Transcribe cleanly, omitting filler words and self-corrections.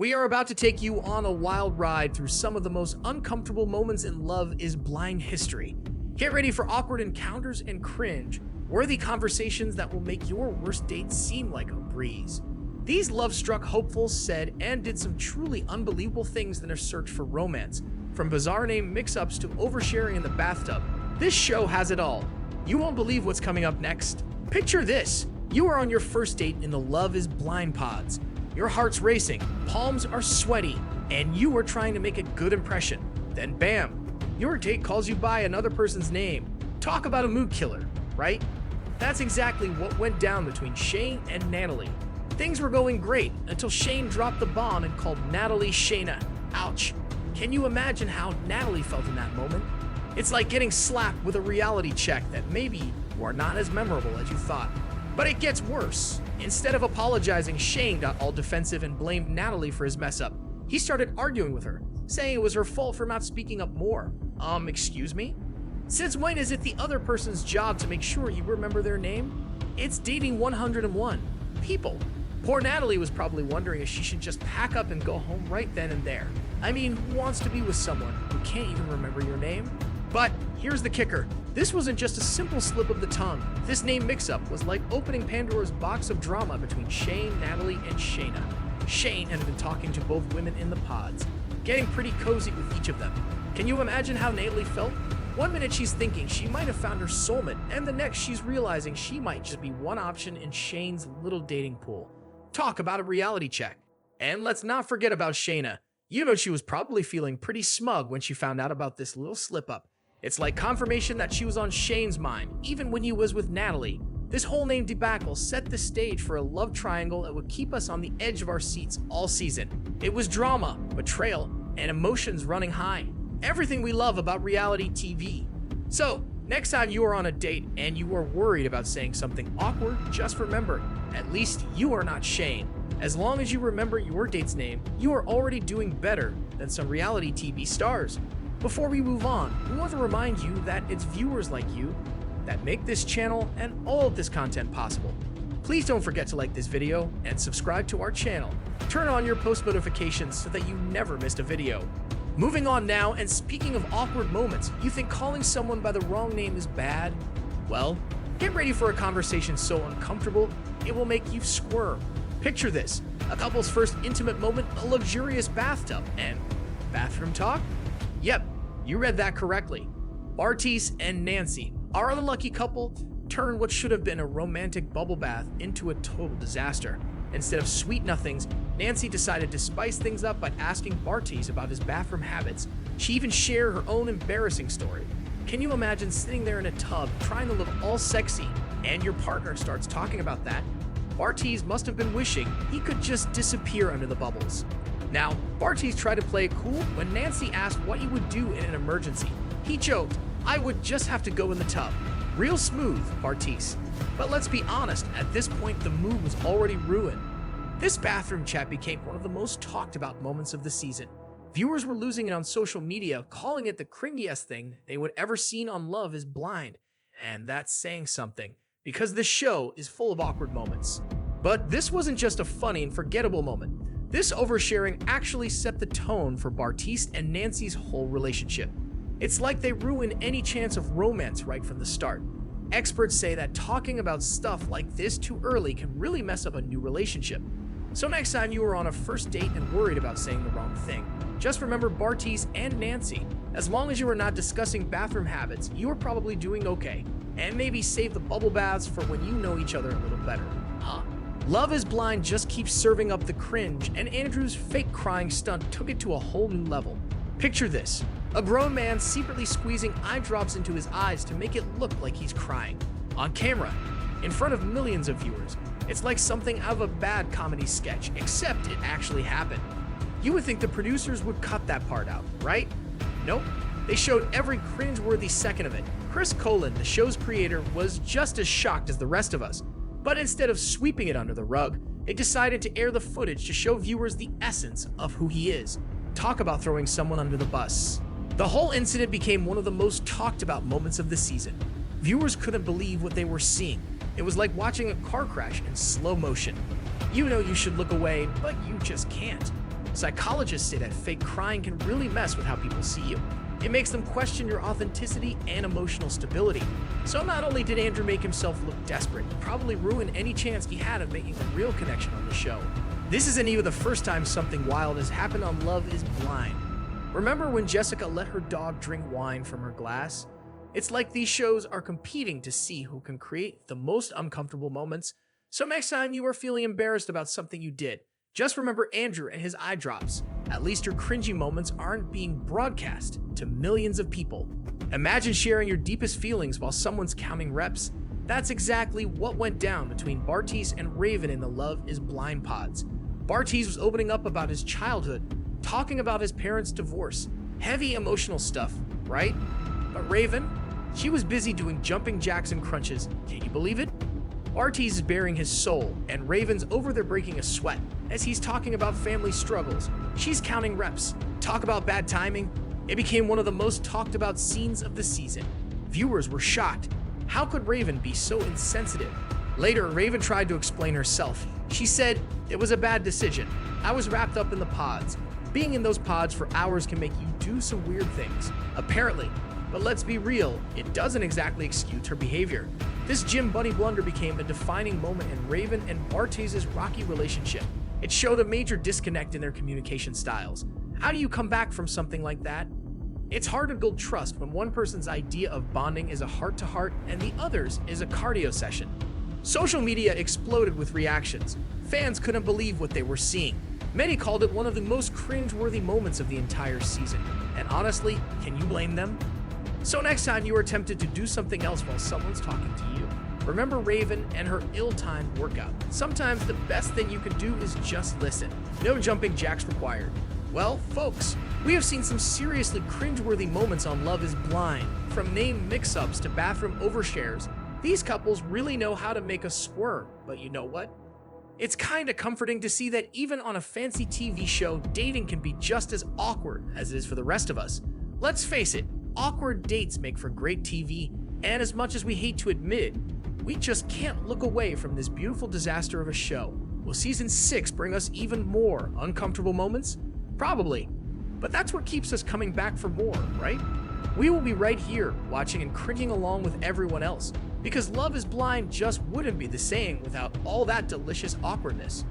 We are about to take you on a wild ride through some of the most uncomfortable moments in Love is Blind history. Get ready for awkward encounters and cringe, worthy conversations that will make your worst date seem like a breeze. These love-struck hopefuls said and did some truly unbelievable things in their search for romance, from bizarre name mix-ups to oversharing in the bathtub. This show has it all. You won't believe what's coming up next. Picture this. You are on your first date in the Love is Blind pods. Your heart's racing, palms are sweaty, and you are trying to make a good impression. Then bam, your date calls you by another person's name. Talk about a mood killer, right? That's exactly what went down between Shane and Natalie. Things were going great until Shane dropped the bomb and called Natalie Shayna. Ouch. Can you imagine how Natalie felt in that moment? It's like getting slapped with a reality check that maybe you are not as memorable as you thought. But it gets worse. Instead of apologizing, Shane got all defensive and blamed Natalie for his mess up. He started arguing with her, saying it was her fault for not speaking up more. Excuse me? Since when is it the other person's job to make sure you remember their name? It's dating 101 people. Poor Natalie was probably wondering if she should just pack up and go home right then and there. I mean, who wants to be with someone who can't even remember your name? But here's the kicker. This wasn't just a simple slip of the tongue. This name mix-up was like opening Pandora's box of drama between Shane, Natalie, and Shayna. Shane had been talking to both women in the pods, getting pretty cozy with each of them. Can you imagine how Natalie felt? One minute she's thinking she might have found her soulmate, and the next she's realizing she might just be one option in Shane's little dating pool. Talk about a reality check. And let's not forget about Shayna. You know she was probably feeling pretty smug when she found out about this little slip-up. It's like confirmation that she was on Shane's mind, even when he was with Natalie. This whole name debacle set the stage for a love triangle that would keep us on the edge of our seats all season. It was drama, betrayal, and emotions running high. Everything we love about reality TV. So, next time you are on a date and you are worried about saying something awkward, just remember, at least you are not Shane. As long as you remember your date's name, you are already doing better than some reality TV stars. Before we move on, we want to remind you that it's viewers like you that make this channel and all of this content possible. Please don't forget to like this video and subscribe to our channel. Turn on your post notifications so that you never missed a video. Moving on now, and speaking of awkward moments, you think calling someone by the wrong name is bad? Well, get ready for a conversation so uncomfortable, it will make you squirm. Picture this, a couple's first intimate moment, a luxurious bathtub, and bathroom talk? Yep, you read that correctly. Bartise and Nancy, our unlucky couple, turned what should have been a romantic bubble bath into a total disaster. Instead of sweet nothings, Nancy decided to spice things up by asking Bartise about his bathroom habits. She even shared her own embarrassing story. Can you imagine sitting there in a tub, trying to look all sexy, and your partner starts talking about that? Bartise must have been wishing he could just disappear under the bubbles. Now, Bartise tried to play it cool when Nancy asked what he would do in an emergency. He joked, "I would just have to go in the tub." Real smooth, Bartise. But let's be honest, at this point the mood was already ruined. This bathroom chat became one of the most talked about moments of the season. Viewers were losing it on social media, calling it the cringiest thing they would ever seen on Love is Blind. And that's saying something, because this show is full of awkward moments. But this wasn't just a funny and forgettable moment. This oversharing actually set the tone for Bartise and Nancy's whole relationship. It's like they ruined any chance of romance right from the start. Experts say that talking about stuff like this too early can really mess up a new relationship. So next time you are on a first date and worried about saying the wrong thing, just remember Bartise and Nancy. As long as you are not discussing bathroom habits, you are probably doing okay. And maybe save the bubble baths for when you know each other a little better. Love is Blind just keeps serving up the cringe, and Andrew's fake crying stunt took it to a whole new level. Picture this, a grown man secretly squeezing eye drops into his eyes to make it look like he's crying. On camera, in front of millions of viewers. It's like something out of a bad comedy sketch, except it actually happened. You would think the producers would cut that part out, right? Nope. They showed every cringe-worthy second of it. Chris Colin, the show's creator, was just as shocked as the rest of us. But instead of sweeping it under the rug, they decided to air the footage to show viewers the essence of who he is. Talk about throwing someone under the bus. The whole incident became one of the most talked about moments of the season. Viewers couldn't believe what they were seeing. It was like watching a car crash in slow motion. You know you should look away, but you just can't. Psychologists say that fake crying can really mess with how people see you. It makes them question your authenticity and emotional stability. So not only did Andrew make himself look desperate, he probably ruined any chance he had of making a real connection on the show. This isn't even the first time something wild has happened on Love is Blind. Remember when Jessica let her dog drink wine from her glass? It's like these shows are competing to see who can create the most uncomfortable moments. So next time you are feeling embarrassed about something you did, just remember Andrew and his eye drops. At least your cringy moments aren't being broadcast to millions of people. Imagine sharing your deepest feelings while someone's counting reps. That's exactly what went down between Bartise and Raven in the Love is Blind pods. Bartise was opening up about his childhood, talking about his parents' divorce. Heavy emotional stuff, right? But Raven, she was busy doing jumping jacks and crunches. Can you believe it? Bartise is bearing his soul, and Raven's over there breaking a sweat as he's talking about family struggles. She's counting reps. Talk about bad timing. It became one of the most talked about scenes of the season. Viewers were shocked. How could Raven be so insensitive? Later, Raven tried to explain herself. She said, "It was a bad decision. I was wrapped up in the pods. Being in those pods for hours can make you do some weird things, apparently. But let's be real, it doesn't exactly excuse her behavior." This Jim Bunny blunder became a defining moment in Raven and Bartise's rocky relationship. It showed a major disconnect in their communication styles. How do you come back from something like that? It's hard to build trust when one person's idea of bonding is a heart-to-heart and the other's is a cardio session. Social media exploded with reactions. Fans couldn't believe what they were seeing. Many called it one of the most cringe-worthy moments of the entire season. And honestly, can you blame them? So next time you are tempted to do something else while someone's talking to you, remember Raven and her ill-timed workout. Sometimes the best thing you can do is just listen. No jumping jacks required. Well, folks, we have seen some seriously cringe-worthy moments on Love is Blind. From name mix-ups to bathroom overshares, these couples really know how to make us squirm. But you know what? It's kinda comforting to see that even on a fancy TV show, dating can be just as awkward as it is for the rest of us. Let's face it, awkward dates make for great TV, and as much as we hate to admit it, we just can't look away from this beautiful disaster of a show. Will season 6 bring us even more uncomfortable moments? Probably. But that's what keeps us coming back for more, right? We will be right here, watching and cringing along with everyone else, because Love is Blind just wouldn't be the same without all that delicious awkwardness.